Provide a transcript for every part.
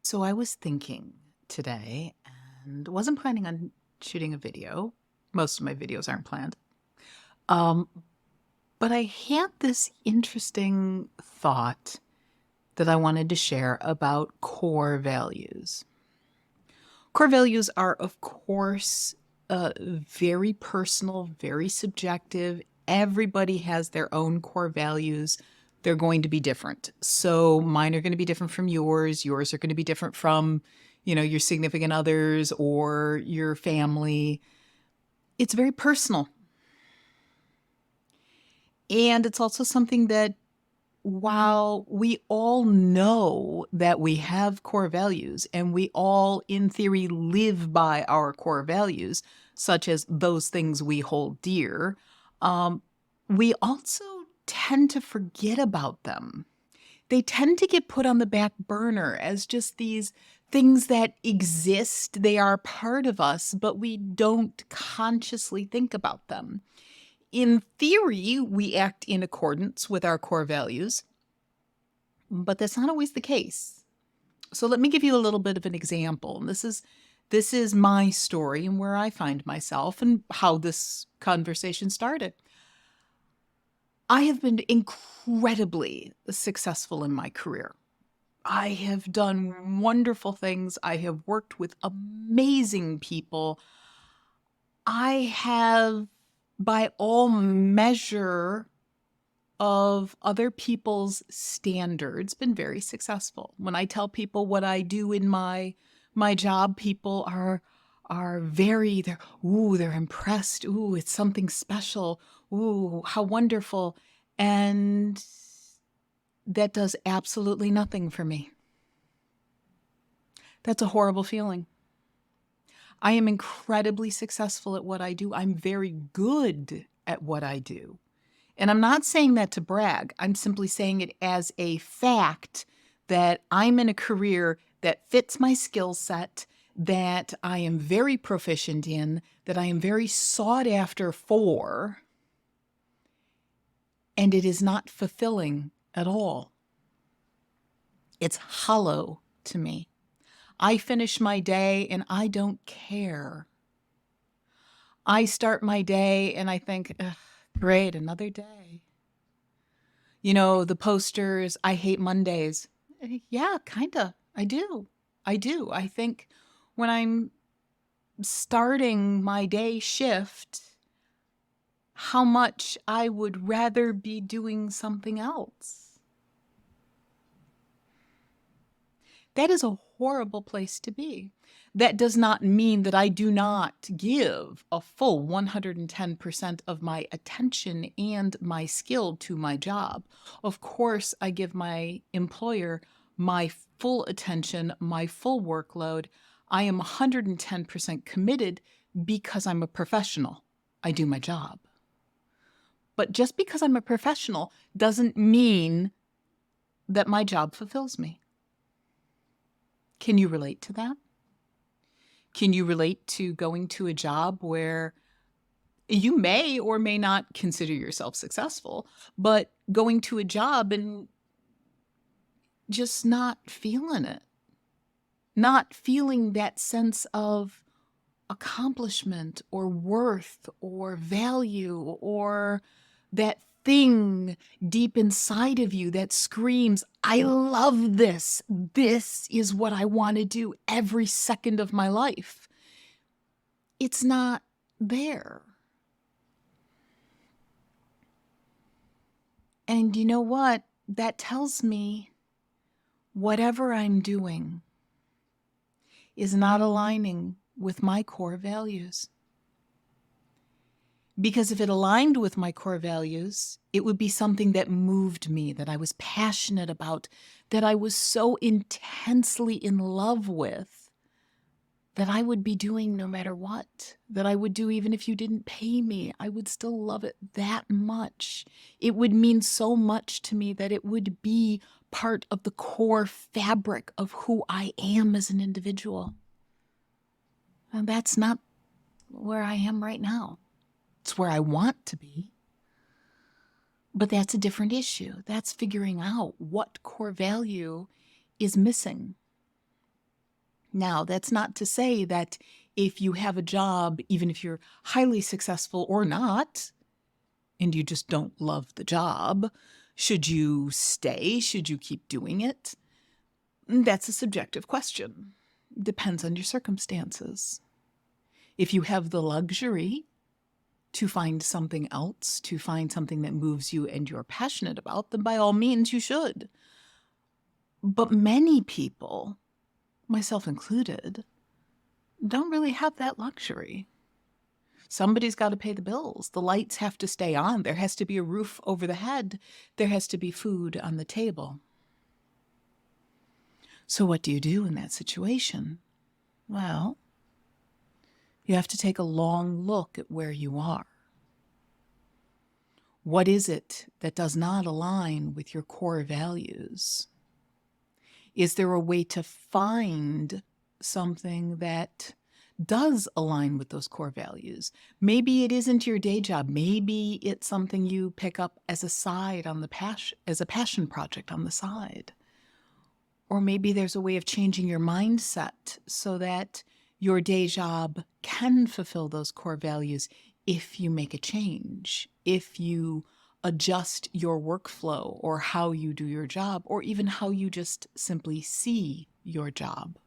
So I was thinking today and wasn't planning on shooting a video. Most of my videos aren't planned. Um, but I had this interesting thought that I wanted to share about core values. Core values are, of course, very personal, very subjective. Everybody has their own core values. They're going to be different. So mine are going to be different from yours. Yours are going to be different from, your significant others or your family. It's very personal. And it's also something that while we all know that we have core values and we all, in theory, live by our core values, such as those things we hold dear, um, we also tend to forget about them. They tend to get put on the back burner as just these things that exist. They are part of us, but we don't consciously think about them. In theory, we act in accordance with our core values, but that's not always the case. So let me give you a little bit of an example. And this is my story and where I find myself and how this conversation started. I have been incredibly successful in my career. I have done wonderful things. I have worked with amazing people. I have, by all measure of other people's standards, been very successful. When I tell people what I do in my job, people are they're impressed. Ooh, it's something special. Ooh, how wonderful. And that does absolutely nothing for me. That's a horrible feeling. I am incredibly successful at what I do. I'm very good at what I do. And I'm not saying that to brag. I'm simply saying it as a fact that I'm in a career that fits my skill set, that I am very proficient in, that I am very sought after for, and it is not fulfilling at all. It's hollow to me. I finish my day and I don't care. I start my day and I think, "Ugh, great, another day." The posters, "I hate Mondays." Yeah, kinda. I do. I do. I think when I'm starting my day shift, how much I would rather be doing something else. That is a horrible place to be. That does not mean that I do not give a full 110% of my attention and my skill to my job. Of course, I give my employer my full attention, my full workload. I am 110% committed because I'm a professional. I do my job. But just because I'm a professional doesn't mean that my job fulfills me. Can you relate to that? Can you relate to going to a job where you may or may not consider yourself successful, but going to a job and just not feeling it, not feeling that sense of accomplishment or worth or value or that thing deep inside of you that screams, "I love this. This is what I want to do every second of my life." It's not there. And you know what? That tells me whatever I'm doing is not aligning with my core values. Because if it aligned with my core values, it would be something that moved me, that I was passionate about, that I was so intensely in love with, that I would be doing no matter what, that I would do even if you didn't pay me. I would still love it that much. It would mean so much to me that it would be part of the core fabric of who I am as an individual. And that's not where I am right now. It's where I want to be. But that's a different issue. That's figuring out what core value is missing. Now, that's not to say that if you have a job, even if you're highly successful or not, and you just don't love the job, should you stay? Should you keep doing it? That's a subjective question. Depends on your circumstances. If you have the luxury to find something else, to find something that moves you and you're passionate about, then by all means you should. But many people, myself included, don't really have that luxury. Somebody's got to pay the bills. The lights have to stay on. There has to be a roof over the head. There has to be food on the table. So what do you do in that situation? Well, you have to take a long look at where you are. What is it that does not align with your core values? Is there a way to find something that does align with those core values? Maybe it isn't your day job. Maybe it's something you pick up as a side on as a passion project on the side. Or maybe there's a way of changing your mindset so that your day job can fulfill those core values if you make a change, if you adjust your workflow or how you do your job, or even how you just simply see your job.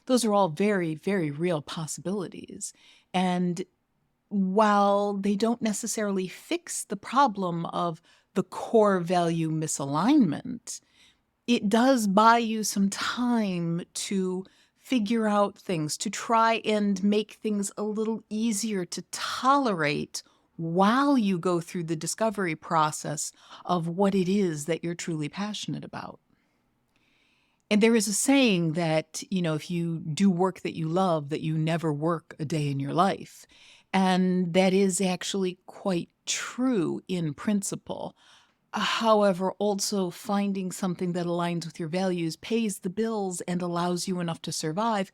Those are all very, very real possibilities. And while they don't necessarily fix the problem of the core value misalignment, it does buy you some time to figure out things, to try and make things a little easier to tolerate while you go through the discovery process of what it is that you're truly passionate about. And there is a saying that, if you do work that you love, that you never work a day in your life. And that is actually quite true in principle. However, also finding something that aligns with your values, pays the bills, and allows you enough to survive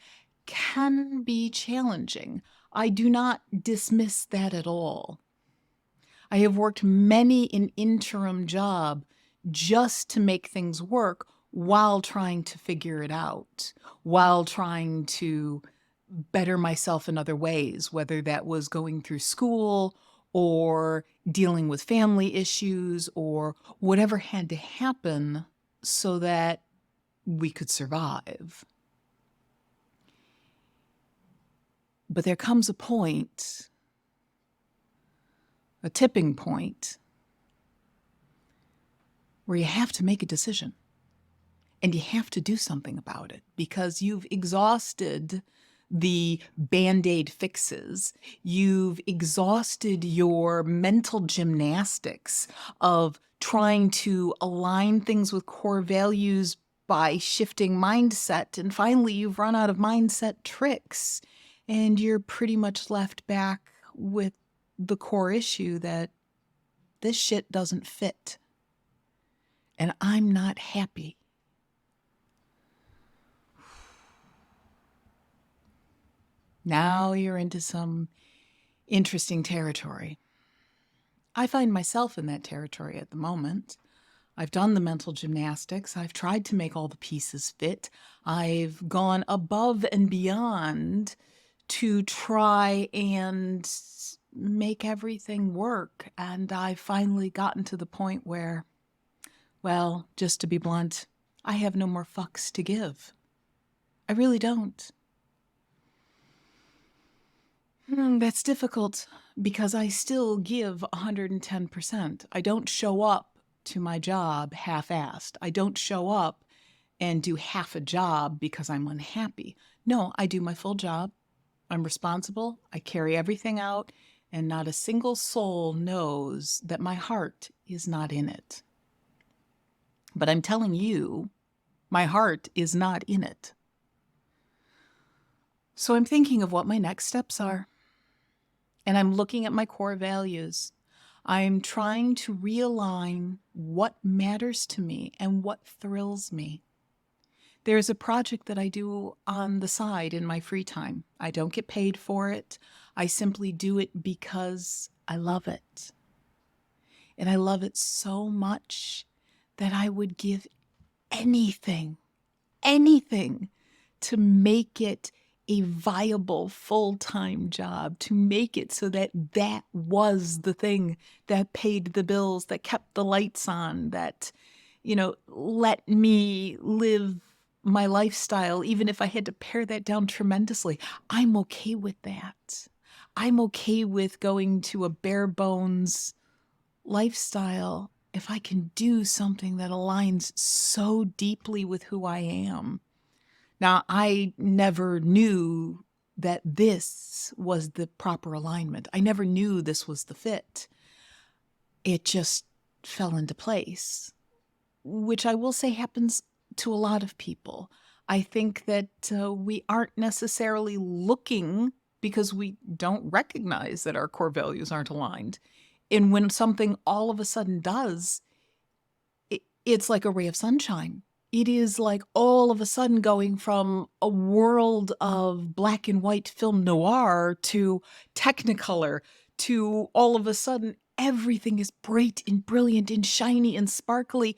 can be challenging. I do not dismiss that at all. I have worked many an interim job just to make things work while trying to figure it out, while trying to better myself in other ways, whether that was going through school or dealing with family issues or whatever had to happen so that we could survive. But there comes a point, a tipping point, where you have to make a decision and you have to do something about it because you've exhausted the Band-Aid fixes. You've exhausted your mental gymnastics of trying to align things with core values by shifting mindset. And finally, you've run out of mindset tricks and you're pretty much left back with the core issue that this shit doesn't fit. And I'm not happy. Now you're into some interesting territory. I find myself in that territory at the moment. I've done the mental gymnastics. I've tried to make all the pieces fit. I've gone above and beyond to try and make everything work. And I've finally gotten to the point where, well, just to be blunt, I have no more fucks to give. I really don't. That's difficult because I still give 110%. I don't show up to my job half-assed. I don't show up and do half a job because I'm unhappy. No, I do my full job. I'm responsible. I carry everything out, and not a single soul knows that my heart is not in it. But I'm telling you, my heart is not in it. So I'm thinking of what my next steps are. And I'm looking at my core values. I'm trying to realign what matters to me and what thrills me. There's a project that I do on the side in my free time. I don't get paid for it. I simply do it because I love it. And I love it so much that I would give anything to make it a viable full-time job, to make it so that that was the thing that paid the bills, that kept the lights on, that, let me live my lifestyle, even if I had to pare that down tremendously. I'm okay with that. I'm okay with going to a bare bones lifestyle if I can do something that aligns so deeply with who I am. Now, I never knew that this was the proper alignment. I never knew this was the fit. It just fell into place, which I will say happens to a lot of people. I think that we aren't necessarily looking because we don't recognize that our core values aren't aligned. And when something all of a sudden does, it's like a ray of sunshine. It is like all of a sudden going from a world of black and white film noir to Technicolor to all of a sudden everything is bright and brilliant and shiny and sparkly.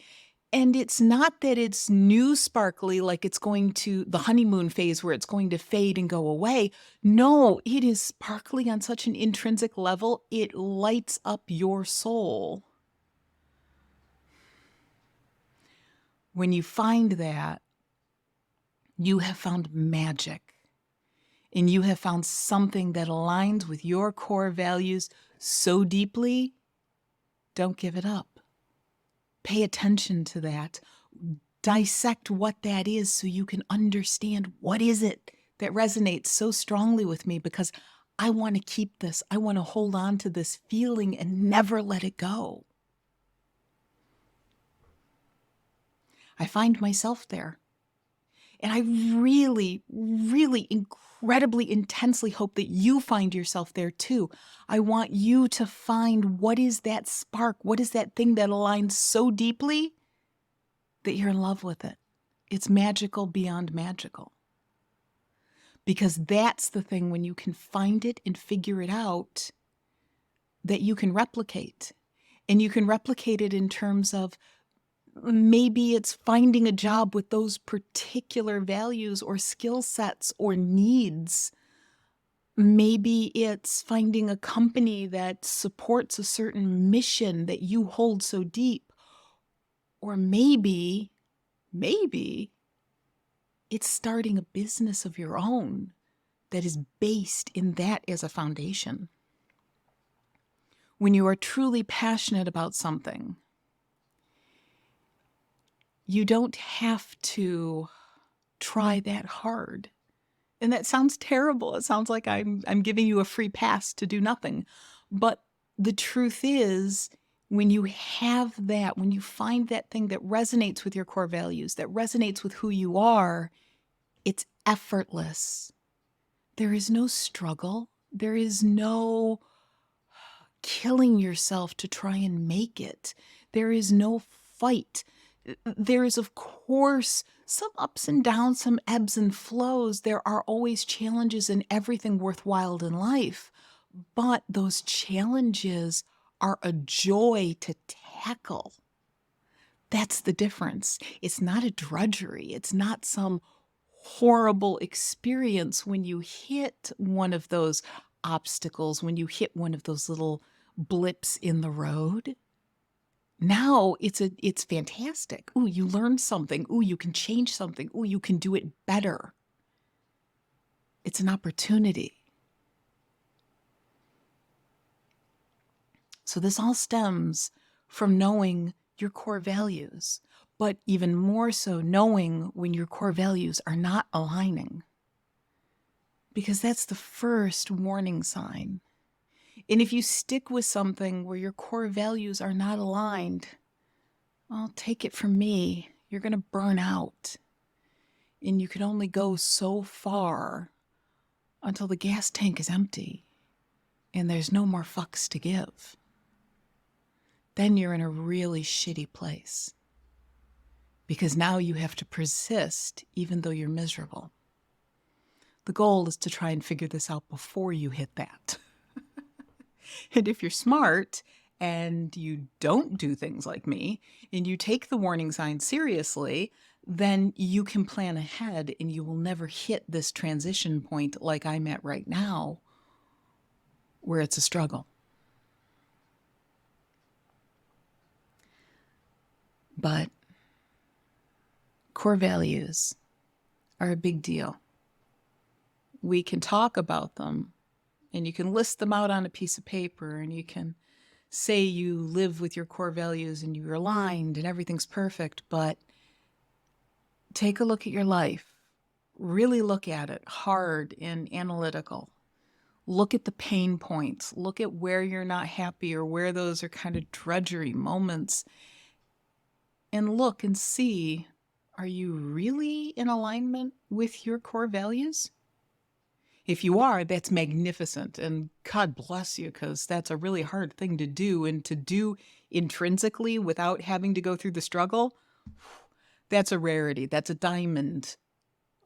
And it's not that it's new sparkly, like it's going to the honeymoon phase where it's going to fade and go away. No, it is sparkly on such an intrinsic level, it lights up your soul. When you find that, you have found magic, and you have found something that aligns with your core values so deeply, don't give it up. Pay attention to that. Dissect what that is so you can understand what is it that resonates so strongly with me, because I want to keep this. I want to hold on to this feeling and never let it go. I find myself there. And I really, really incredibly intensely hope that you find yourself there too. I want you to find what is that spark, what is that thing that aligns so deeply that you're in love with it. It's magical beyond magical. Because that's the thing, when you can find it and figure it out, that you can replicate. And you can replicate it in terms of maybe it's finding a job with those particular values or skill sets or needs. Maybe it's finding a company that supports a certain mission that you hold so deep. Or maybe it's starting a business of your own that is based in that as a foundation. When you are truly passionate about something, you don't have to try that hard. And that sounds terrible. It sounds like I'm giving you a free pass to do nothing. But the truth is, when you have that, when you find that thing that resonates with your core values, that resonates with who you are, it's effortless. There is no struggle. There is no killing yourself to try and make it. There is no fight. There is, of course, some ups and downs, some ebbs and flows. There are always challenges in everything worthwhile in life. But those challenges are a joy to tackle. That's the difference. It's not a drudgery. It's not some horrible experience when you hit one of those obstacles, when you hit one of those little blips in the road. Now it's fantastic. Ooh, you learned something. Ooh, you can change something. Ooh, you can do it better. It's an opportunity. So this all stems from knowing your core values, but even more so knowing when your core values are not aligning. Because that's the first warning sign. And if you stick with something where your core values are not aligned, well, take it from me, you're going to burn out. And you can only go so far until the gas tank is empty and there's no more fucks to give. Then you're in a really shitty place. Because now you have to persist even though you're miserable. The goal is to try and figure this out before you hit that. And if you're smart and you don't do things like me, and you take the warning signs seriously, then you can plan ahead and you will never hit this transition point like I'm at right now, where it's a struggle. But core values are a big deal. We can talk about them, and you can list them out on a piece of paper, and you can say you live with your core values and you're aligned and everything's perfect, but take a look at your life. Really look at it hard and analytical. Look at the pain points. Look at where you're not happy or where those are kind of drudgery moments. And look and see, are you really in alignment with your core values? If you are, that's magnificent. And God bless you, because that's a really hard thing to do. And to do intrinsically without having to go through the struggle, that's a rarity. That's a diamond.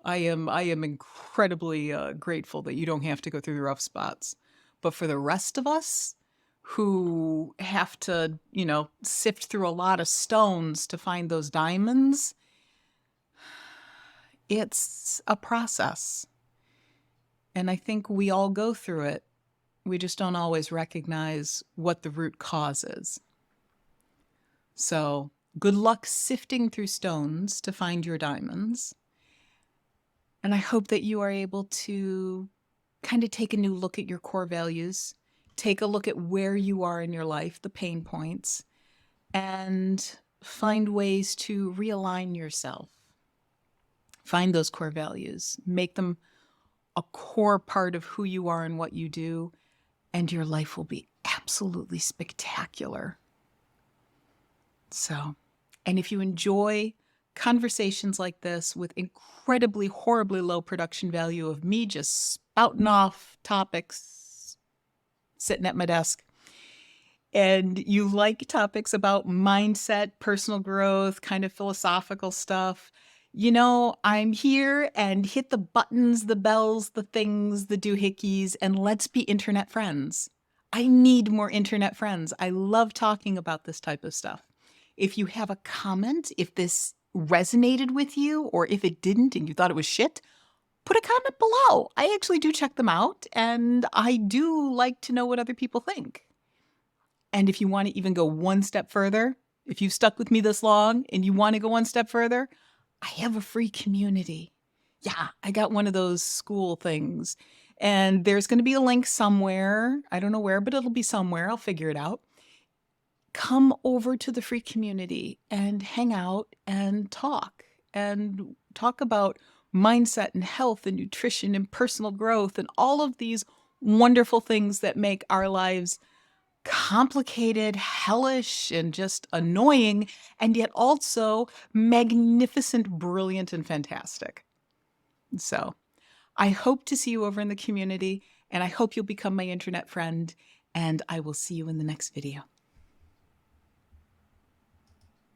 I am incredibly grateful that you don't have to go through the rough spots. But for the rest of us who have to, sift through a lot of stones to find those diamonds, it's a process. And I think we all go through it. We just don't always recognize what the root cause is. So good luck sifting through stones to find your diamonds. And I hope that you are able to kind of take a new look at your core values, take a look at where you are in your life, the pain points, and find ways to realign yourself. Find those core values, make them a core part of who you are and what you do, and your life will be absolutely spectacular. So, and if you enjoy conversations like this with incredibly, horribly low production value of me just spouting off topics, sitting at my desk, and you like topics about mindset, personal growth, kind of philosophical stuff, I'm here, and hit the buttons, the bells, the things, the doohickeys, and let's be internet friends. I need more internet friends. I love talking about this type of stuff. If you have a comment, if this resonated with you, or if it didn't and you thought it was shit, put a comment below. I actually do check them out, and I do like to know what other people think. And if you want to even go one step further, if you've stuck with me this long and you want to go one step further, I have a free community. Yeah, I got one of those school things. And there's going to be a link somewhere. I don't know where, but it'll be somewhere. I'll figure it out. Come over to the free community and hang out and talk about mindset and health and nutrition and personal growth and all of these wonderful things that make our lives complicated, hellish, and just annoying, and yet also magnificent, brilliant, and fantastic. So I hope to see you over in the community, and I hope you'll become my internet friend, and I will see you in the next video.